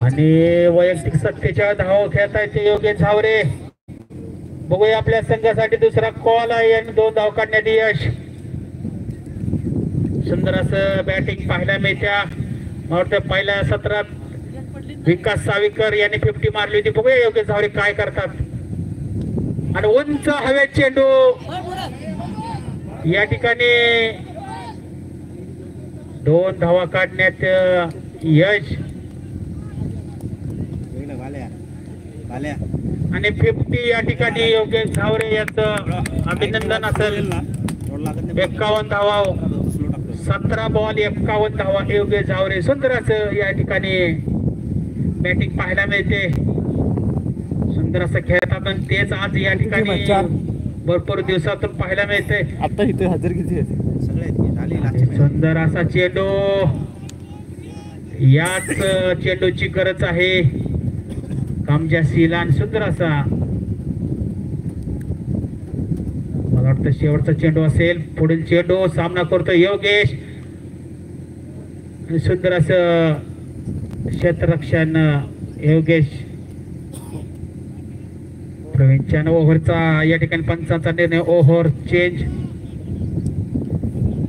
आणि वैयक्तिक 47 धावा खेळतायत ते योगेश झावरे. बघूया आपल्या संघासाठी दुसरा कॉल आहे आणि 2 धाव काढण्यात यश. सुंदर असं बॅटिंग पाहायला मिळत्या. मला वाटतं पहिल्या सत्रात विकास सावीकर यांनी 50 मारली होती. बघूया योगेश झावरे काय करतात. आणि उंच हवेत चेंडू या ठिकाणी 2 धावा काढण्यात यश. आणि 50 या ठिकाणी योगेश झावरे यांचं अभिनंदन असेल. 51 धावा 17 बॉल 51 धावा योगेश झावरे. सुंदर असं या ठिकाणी बॅटिंग पाहायला मिळते. सुंदर असं खेळतात आणि तेच आज या ठिकाणी भरपूर दिवसातून पाहायला मिळते. आता इथे हजर किती सुंदर असा चेंडू. याच चेंडूची गरज आहे कामजा सीलान. सुंदर असा मला वाटतं शेवटचा चेंडू असेल. पुढील चेंडू सामना करतो योगेश. सुंदर असं क्षेत्ररक्षण योगेष. प्रवीणच्या ओव्हरचा या ठिकाणी पंचांचा निर्णय. ओव्हर चेंज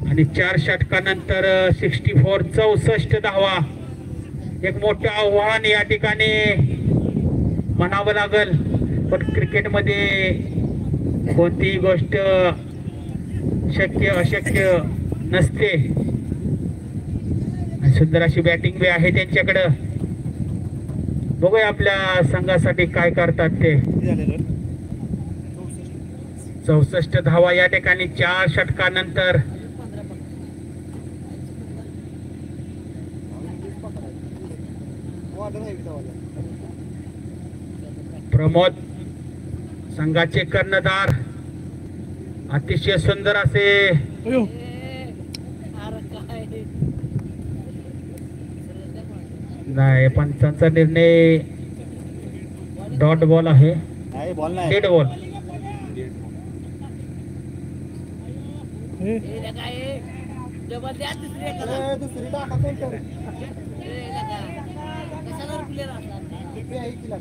आणि 4 षटकानंतर 64 64 धावा. एक मोठं आव्हान या ठिकाणी म्हणावं लागल. पण क्रिकेटमध्ये कोणतीही गोष्ट शक्य अशक्य नसते. सुंदर अशी बॅटिंग बी आहे त्यांच्याकडं. बघूया आपल्या संघासाठी काय करतात ते. 64 धावा या ठिकाणी 4 षटकानंतर. प्रमोद संघाचे कर्णधार अतिशय सुंदर असे नाही. पंचांचा निर्णय डॉट बॉल आहे. Dead ball.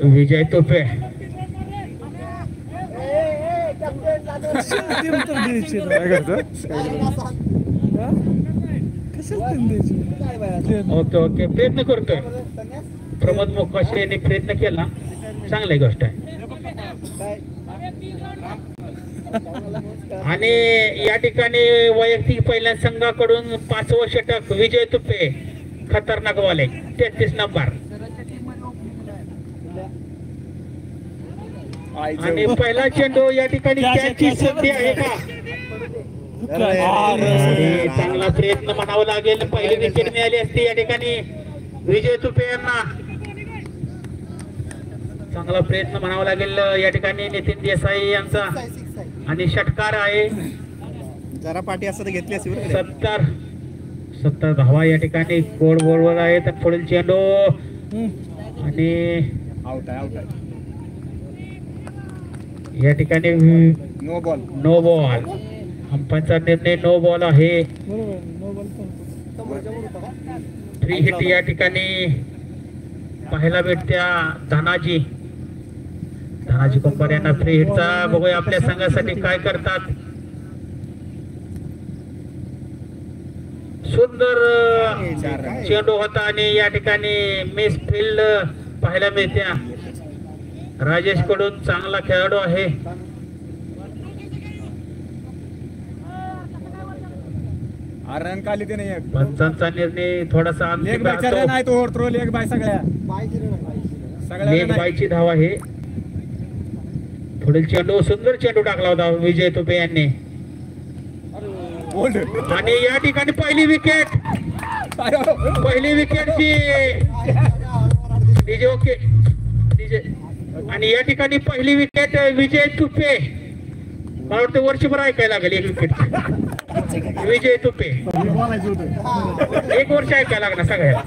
Vijay Tope okay okay प्रयत्न करतोय. प्रमोद मोकाशे यांनी प्रयत्न केला. चांगली गोष्ट आहे. आणि या ठिकाणी वैयक्तिक पहिल्या संघाकडून 5वं षटक विजय तुपे खतरनाक वाले 33 नंबर. आणि पहिला चेंडू या ठिकाणी त्याची संधी आहे का. चांगला प्रयत्न म्हणावा लागेल. पहिली विकेट मिळाली असती या ठिकाणी विजय तुपे यांना. चांगला प्रयत्न म्हणावा लागेल या ठिकाणी नितीन देसाई यांचा. आणि षटकार आहे. जरा पाठी असं घेतली असेल. 70 धावा या ठिकाणी गोड बोलवर आहेत. पुढील चेंडू आणि आउट आहे. या ठिकाणी नो बॉल. No ball. अंपायरचा निर्णय नो बॉल आहे. 3 हिट या ठिकाणी पाहायला भेटत्या धनाजी कुंभार यांना 3 हिटचा. बघूया आपल्या संघासाठी काय करतात. सुंदर चेंडू होता आणि या ठिकाणी मिस फील्ड पाहायला मिळत्या. राजेश कडून चांगला खेळाडू आहे. रन काली ते नाही. पंचांचा निर्णय थोडासा एक बाय सगळ्या बायची धाव आहे. पुढील चेंडू सुंदर चेंडू टाकला होता विजय तुपे यांनी. आणि या ठिकाणी पहिली विकेट ची डीजे ओके डीजे. आणि या ठिकाणी पहिली विकेट विजय तुपे. मला वाटतं वर्षभर ऐकायला लागेल एक विकेट विजय तुपे. 1 वर्ष ऐकायला लागणार सगळ्या.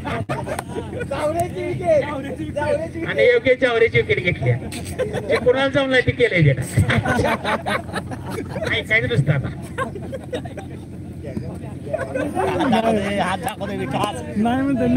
आणि योग्य जावरेची विकेट घेतली. ते कुणाला जाऊन नाही ते केलंय ते ऐकायचं नुसतं आता. हात दाखवतोय विकास नाही म्हणतो.